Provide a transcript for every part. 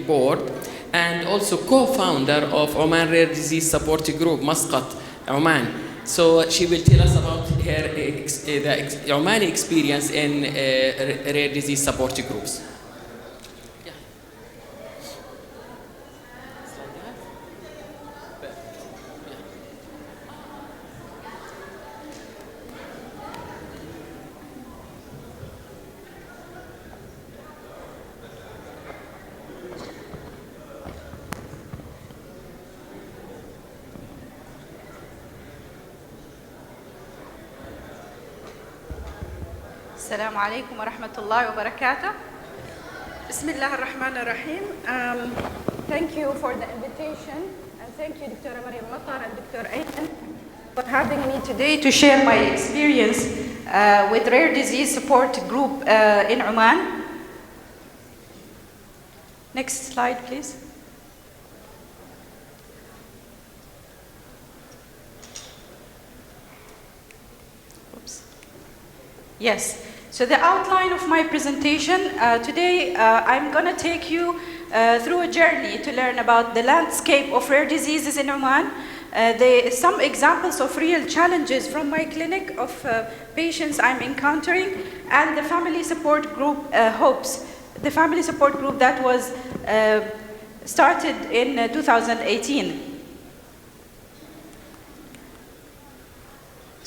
Board and also co-founder of Oman Rare Disease Support Group, Muscat, Oman. So she will tell us about her the Omani experience in rare disease support groups. السلام عليكم ورحمة الله وبركاته. بسم الله الرحمن الرحيم. Thank you for the invitation and thank you Dr. Maryam and Dr. Ayman for having me today to share my experience with Rare Disease Support Group in Oman. Next slide, please. Oops. Yes. So the outline of my presentation today, I'm going to take you through a journey to learn about the landscape of rare diseases in Oman, some examples of real challenges from my clinic of patients I'm encountering, and the family support group hopes, the family support group that was started in 2018.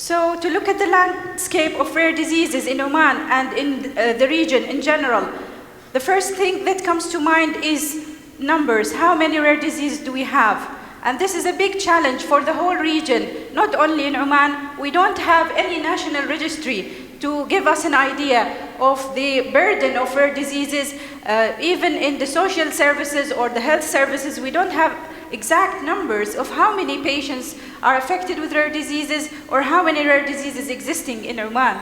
So to look at the landscape of rare diseases in Oman and in the region in general, the first thing that comes to mind is numbers. How many rare diseases do we have? And this is a big challenge for the whole region, not only in Oman. We don't have any national registry to give us an idea of the burden of rare diseases. Even in the social services or the health services, we don't have exact numbers of how many patients are affected with rare diseases or how many rare diseases existing in Oman.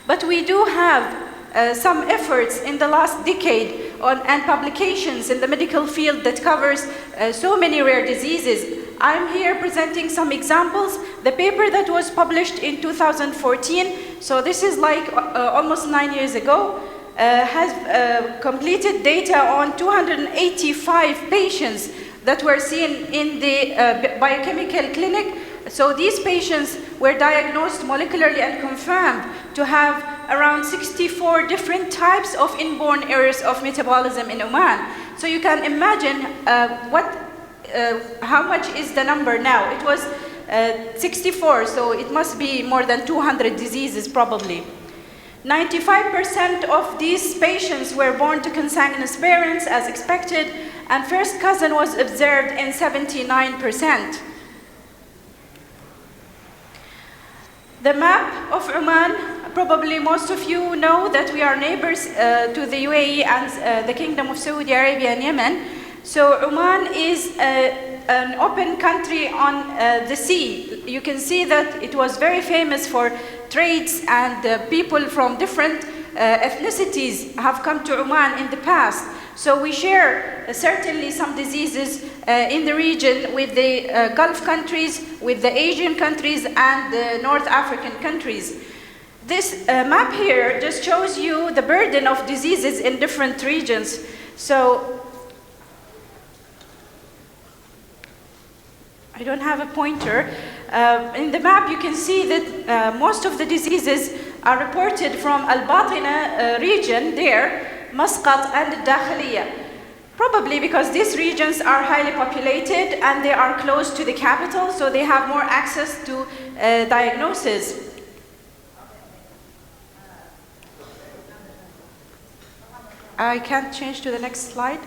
But we do have some efforts in the last decade and publications in the medical field that covers so many rare diseases. I'm here presenting some examples. The paper that was published in 2014, so this is like almost 9 years ago, has completed data on 285 patients that were seen in the biochemical clinic. So these patients were diagnosed molecularly and confirmed to have around 64 different types of inborn errors of metabolism in Oman. So you can imagine how much is the number now. It was 64, so it must be more than 200 diseases probably. 95% of these patients were born to consanguineous parents as expected, and first cousin was observed in 79%. The map of Oman, probably most of you know that we are neighbors to the UAE and the Kingdom of Saudi Arabia and Yemen. So Oman is an open country on the sea. You can see that it was very famous for trades, and people from different ethnicities have come to Oman in the past. So we share certainly some diseases in the region with the Gulf countries, with the Asian countries, and the North African countries. This map here just shows you the burden of diseases in different regions. So I don't have a pointer. In the map you can see that most of the diseases are reported from Al-Batina region there, Muscat and Dakhliya. Probably because these regions are highly populated and they are close to the capital, so they have more access to diagnosis. I can't change to the next slide.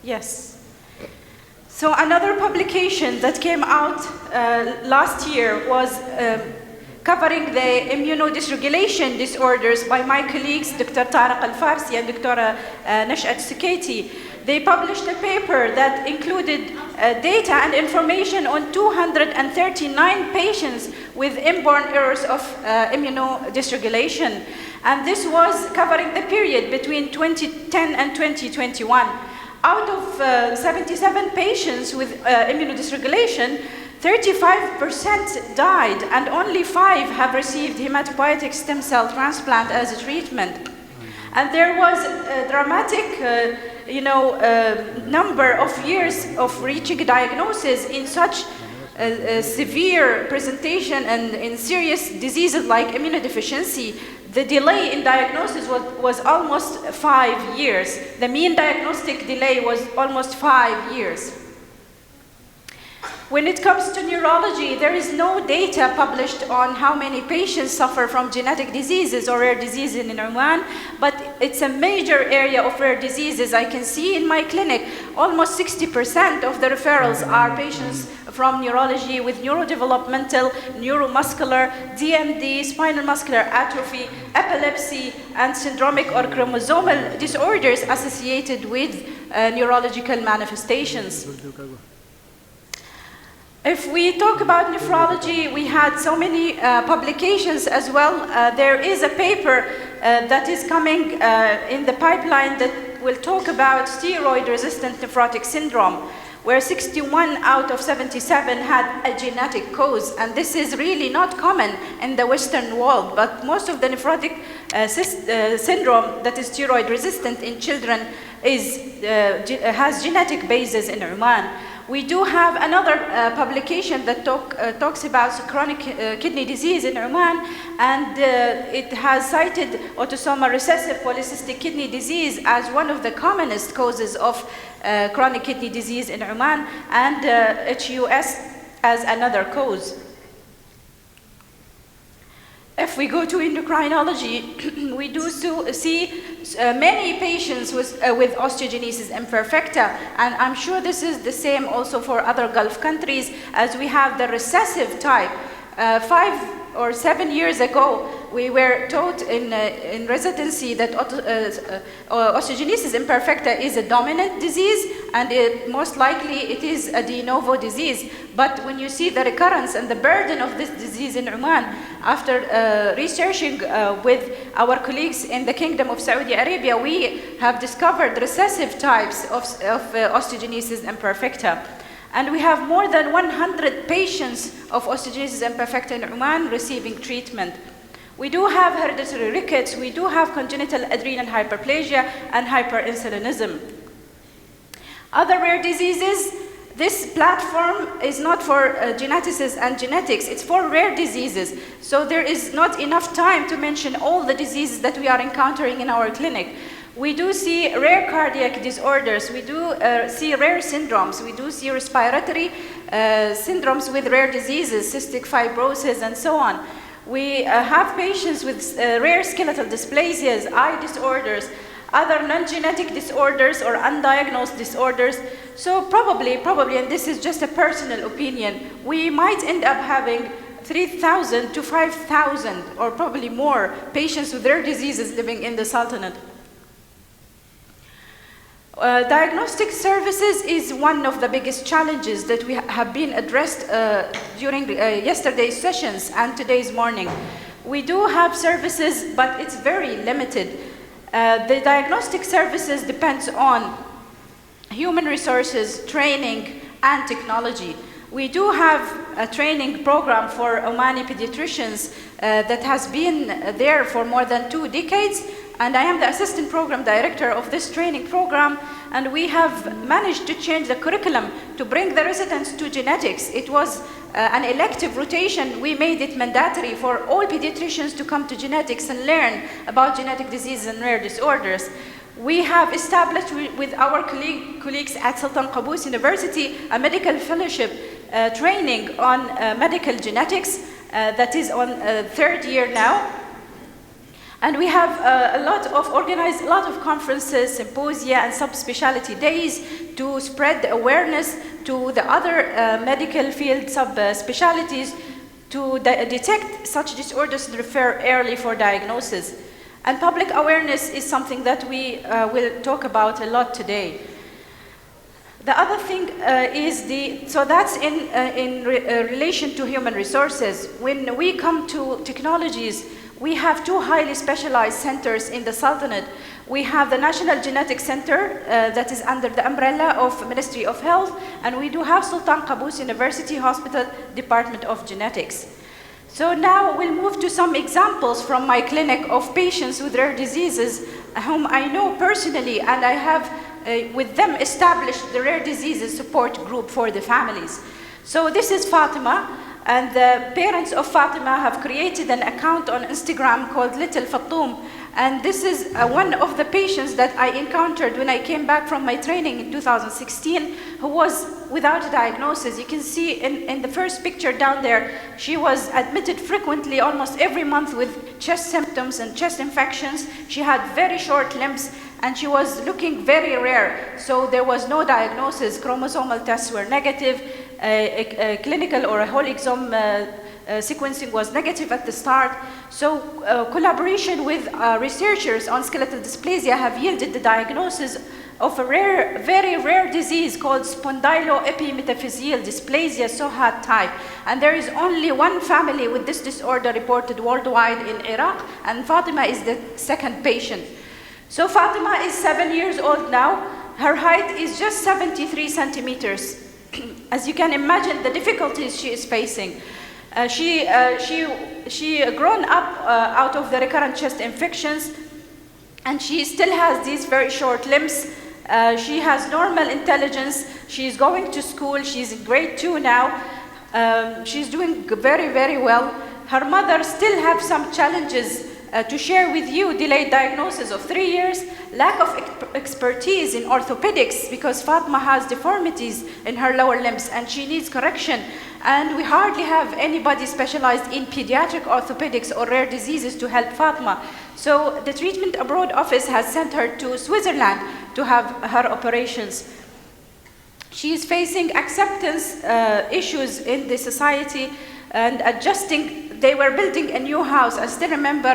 Yes. So another publication that came out last year was covering the immunodysregulation disorders by my colleagues, Dr. Tariq Al-Farsi and Dr. Nash'at Suketi. They published a paper that included data and information on 239 patients with inborn errors of immunodysregulation. And this was covering the period between 2010 and 2021. Out of 77 patients with immunodysregulation, 35% died, and only 5 have received hematopoietic stem cell transplant as a treatment. And there was a dramatic number of years of reaching a diagnosis in such severe presentation and in serious diseases like immunodeficiency. The delay in diagnosis was almost 5 years. The mean diagnostic delay was almost 5 years. When it comes to neurology, there is no data published on how many patients suffer from genetic diseases or rare diseases in Oman, but it's a major area of rare diseases. I can see in my clinic almost 60% of the referrals are patients from neurology with neurodevelopmental, neuromuscular, DMD, spinal muscular atrophy, epilepsy, and syndromic or chromosomal disorders associated with neurological manifestations. If we talk about nephrology, we had so many publications as well. There is a paper that is coming in the pipeline that will talk about steroid-resistant nephrotic syndrome, where 61 out of 77 had a genetic cause. And this is really not common in the Western world, but most of the nephrotic syndrome that is steroid-resistant in children has genetic basis in Oman. We do have another publication that talks about chronic kidney disease in Oman, and it has cited autosomal recessive polycystic kidney disease as one of the commonest causes of chronic kidney disease in Oman, and HUS as another cause. If we go to endocrinology, we do see many patients with osteogenesis imperfecta, and I'm sure this is the same also for other Gulf countries, as we have the recessive type. 5 or 7 years ago, we were taught in residency that osteogenesis imperfecta is a dominant disease, and most likely it is a de novo disease. But when you see the recurrence and the burden of this disease in Oman, after researching with our colleagues in the Kingdom of Saudi Arabia, we have discovered recessive types of osteogenesis imperfecta. And we have more than 100 patients of osteogenesis imperfecta in Oman receiving treatment. We do have hereditary rickets, we do have congenital adrenal hyperplasia and hyperinsulinism. Other rare diseases, this platform is not for geneticists and genetics, it's for rare diseases. So there is not enough time to mention all the diseases that we are encountering in our clinic. We do see rare cardiac disorders, we do see rare syndromes, we do see respiratory syndromes with rare diseases, cystic fibrosis, and so on. We have patients with rare skeletal dysplasias, eye disorders, other non-genetic disorders or undiagnosed disorders. So probably, and this is just a personal opinion, we might end up having 3,000 to 5,000 or probably more patients with rare diseases living in the Sultanate. Diagnostic services is one of the biggest challenges that we have been addressed during yesterday's sessions and today's morning. We do have services, but it's very limited. The diagnostic services depends on human resources, training, and technology. We do have a training program for Omani pediatricians that has been there for more than 2 decades, and I am the assistant program director of this training program, and we have managed to change the curriculum to bring the residents to genetics. It was an elective rotation. We made it mandatory for all pediatricians to come to genetics and learn about genetic diseases and rare disorders. We have established with our colleagues at Sultan Qaboos University a medical fellowship training on medical genetics that is on 3rd year now. And we have organized a lot of conferences, symposia, and subspecialty days to spread the awareness to the other medical field subspecialties to detect such disorders and refer early for diagnosis. And public awareness is something that we will talk about a lot today. The other thing so that's in relation to human resources. When we come to technologies, we have 2 highly specialized centers in the Sultanate. We have the National Genetic Center that is under the umbrella of Ministry of Health, and we do have Sultan Qaboos University Hospital Department of Genetics. So now we'll move to some examples from my clinic of patients with rare diseases whom I know personally, and I have with them established the rare diseases support group for the families. So this is Fatima, and the parents of Fatima have created an account on Instagram called Little Fatoum. And this is one of the patients that I encountered when I came back from my training in 2016, who was without a diagnosis. You can see in the first picture down there, she was admitted frequently, almost every month, with chest symptoms and chest infections. She had very short limbs, and she was looking very rare. So there was no diagnosis. Chromosomal tests were negative. A clinical or a whole exome sequencing was negative at the start. So collaboration with researchers on skeletal dysplasia have yielded the diagnosis of a rare, very rare disease called spondyloepimetaphyseal dysplasia SOHAD type. And there is only one family with this disorder reported worldwide in Iraq, and Fatima is the second patient. So Fatima is 7 years old now. Her height is just 73 centimeters. As you can imagine, the difficulties she is facing. She grown up out of the recurrent chest infections, and she still has these very short limbs. She has normal intelligence. She's going to school. She's in grade 2 now. She's doing very, very well. Her mother still have some challenges to share with you. Delayed diagnosis of 3 years, lack of expertise in orthopedics because Fatima has deformities in her lower limbs and she needs correction. And we hardly have anybody specialized in pediatric orthopedics or rare diseases to help Fatima. So the Treatment Abroad office has sent her to Switzerland to have her operations. She is facing acceptance issues in the society and adjusting. They were building a new house. I still remember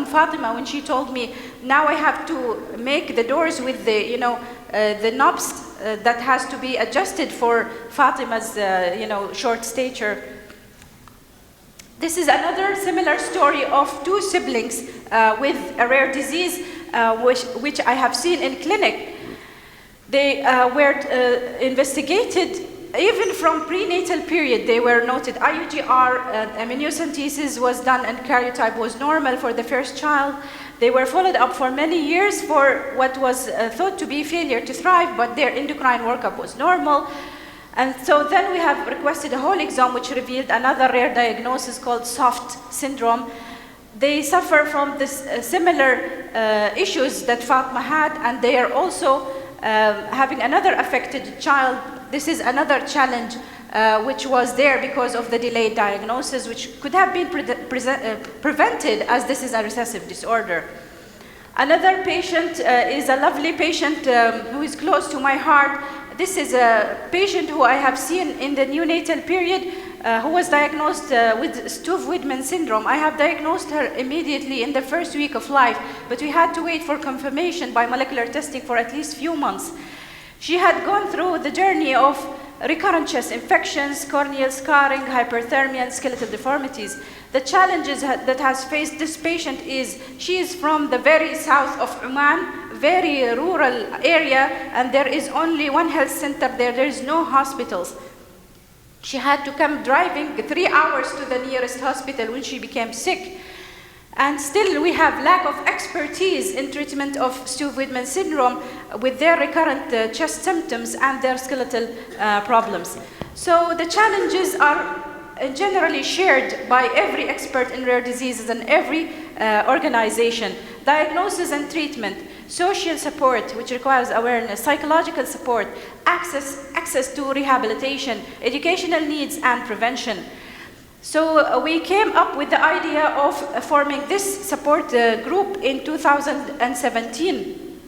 Fatima when she told me, now I have to make the doors with the, the knobs that has to be adjusted for Fatima's, short stature. This is another similar story of two siblings with a rare disease, which I have seen in clinic. They were investigated. Even from prenatal period, they were noted IUGR, amniocentesis was done, and karyotype was normal for the first child. They were followed up for many years for what was thought to be failure to thrive, but their endocrine workup was normal. And so then we have requested a whole exome, which revealed another rare diagnosis called SOFT syndrome. They suffer from this similar issues that Fatima had, and they are also having another affected child. This is another challenge which was there because of the delayed diagnosis, which could have been prevented, as this is a recessive disorder. Another patient is a lovely patient who is close to my heart. This is a patient who I have seen in the neonatal period who was diagnosed with Stuve-Wiedemann syndrome. I have diagnosed her immediately in the first week of life, but we had to wait for confirmation by molecular testing for at least a few months. She had gone through the journey of recurrent chest infections, corneal scarring, hyperthermia, and skeletal deformities. The challenges that has faced this patient is she is from the very south of Oman, very rural area, and there is only one health center there. There is no hospitals. She had to come driving 3 hours to the nearest hospital when she became sick. And still we have lack of expertise in treatment of Stuve-Wiedemann syndrome with their recurrent chest symptoms and their skeletal problems. So the challenges are generally shared by every expert in rare diseases and every organization. Diagnosis and treatment, social support, which requires awareness, psychological support, access to rehabilitation, educational needs, and prevention. So we came up with the idea of forming this support group in 2017.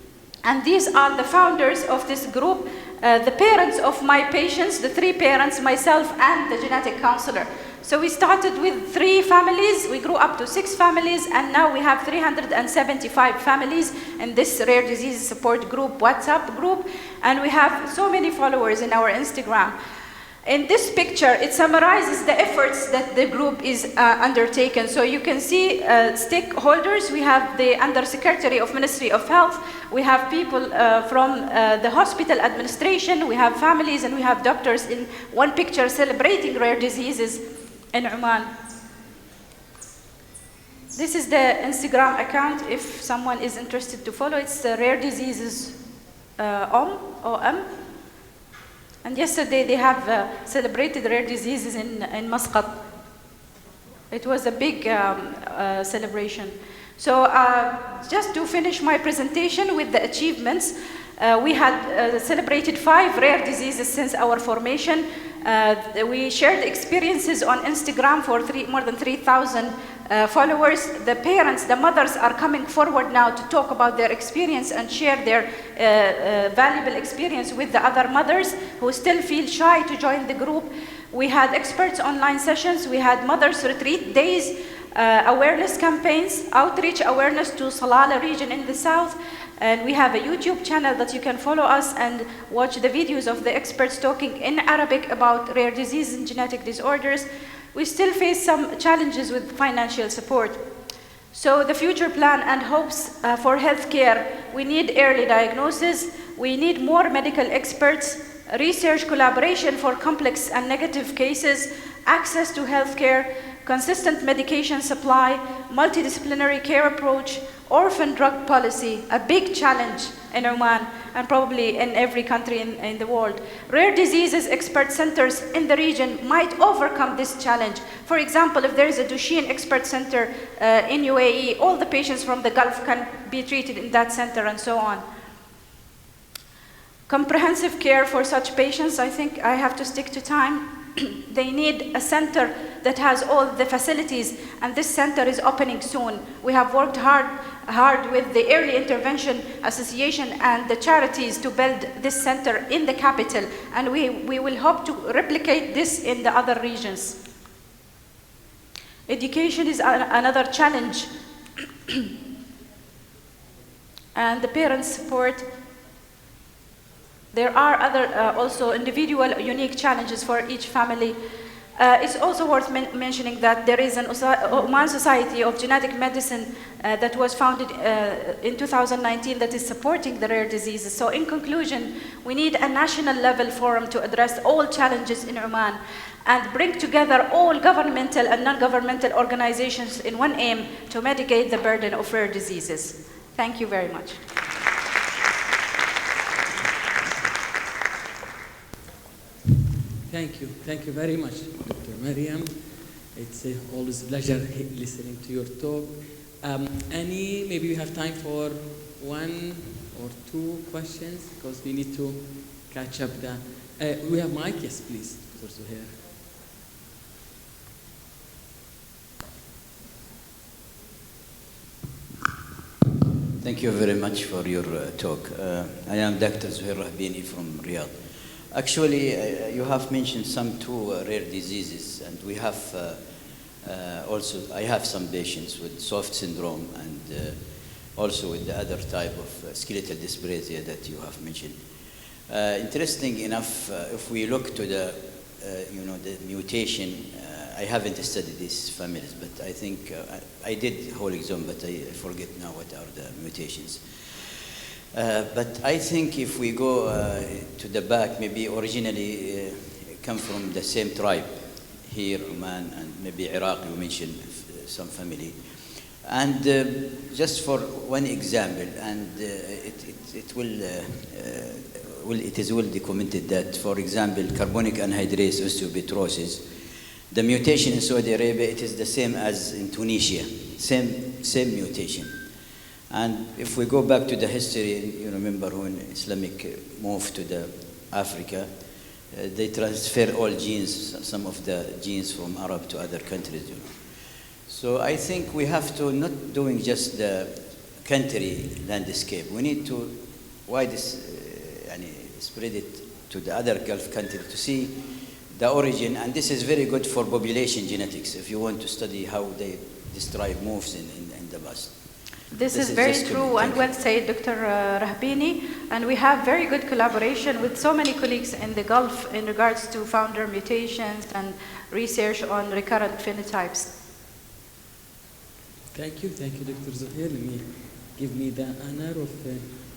And these are the founders of this group, the parents of my patients, the 3 parents, myself, and the genetic counselor. So we started with 3 families, we grew up to 6 families, and now we have 375 families in this rare disease support group, WhatsApp group, and we have so many followers in our Instagram. In this picture, it summarizes the efforts that the group is undertaken. So you can see stakeholders. We have the Undersecretary of Ministry of Health. We have people from the hospital administration. We have families, and we have doctors in one picture celebrating rare diseases in Oman. This is the Instagram account if someone is interested to follow. It's Rare Diseases OM. And yesterday they have celebrated rare diseases in Muscat. It was a big celebration. So just to finish my presentation with the achievements, we had celebrated 5 rare diseases since our formation. We shared experiences on Instagram for more than 3,000 followers. The parents, the mothers are coming forward now to talk about their experience and share their valuable experience with the other mothers who still feel shy to join the group. We had experts online sessions. We had mothers retreat days, awareness campaigns, outreach awareness to Salala region in the south. And we have a YouTube channel that you can follow us and watch the videos of the experts talking in Arabic about rare diseases and genetic disorders. We still face some challenges with financial support. So the future plan and hopes for healthcare, we need early diagnosis, we need more medical experts, research collaboration for complex and negative cases, access to healthcare, consistent medication supply, multidisciplinary care approach, orphan drug policy, a big challenge in Oman and probably in every country in the world. Rare diseases expert centers in the region might overcome this challenge. For example, if there is a Duchenne expert center in UAE, all the patients from the Gulf can be treated in that center and so on. Comprehensive care for such patients, I think I have to stick to time. They need a center that has all the facilities, and this center is opening soon. We have worked hard with the Early Intervention Association and the charities to build this center in the capital, and we will hope to replicate this in the other regions. Education is another challenge, and the parents' support. There are other also individual unique challenges for each family. It's also worth mentioning that there is an Oman Society of Genetic Medicine that was founded in 2019 that is supporting the rare diseases. So in conclusion, we need a national level forum to address all challenges in Oman and bring together all governmental and non-governmental organizations in one aim to mitigate the burden of rare diseases. Thank you very much. Thank you very much, Dr. Maryam. It's always a pleasure listening to your talk. Maybe we have time for 1 or 2 questions because we need to catch up the. We have mic, yes, please. It's also here. Thank you very much for your talk. I am Dr. Zuhair Rahbini from Riyadh. Actually, you have mentioned some 2 rare diseases, and we have also, I have some patients with soft syndrome and also with the other type of skeletal dysplasia that you have mentioned. Interesting enough, if we look to the, the mutation, I haven't studied these families, but I think I did whole exome, but I forget now what are the mutations. But I think if we go to the back, maybe originally come from the same tribe here, Oman, and maybe Iraq, you mentioned some family. And just for one example, and it is well documented that, for example, carbonic anhydrase osteopetrosis, the mutation in Saudi Arabia, it is the same as in Tunisia, same mutation. And if we go back to the history, you remember when Islamic moved to the Africa, they transfer all genes, some of the genes from Arab to other countries. So I think we have to not doing just the country landscape. We need to spread it to the other Gulf countries to see the origin, and this is very good for population genetics if you want to study how this tribe moves in the past. This This is is very just to- true and thank well said, Dr. Rahbini. And we have very good collaboration with so many colleagues in the Gulf in regards to founder mutations and research on recurrent phenotypes. Thank you, Dr. Zuhair. Give me the honor of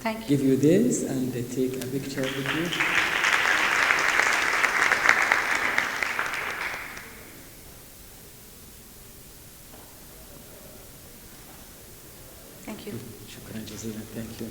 Thank you. give you this and take a picture with you. Thank you. شكرا جزيلا. Thank you.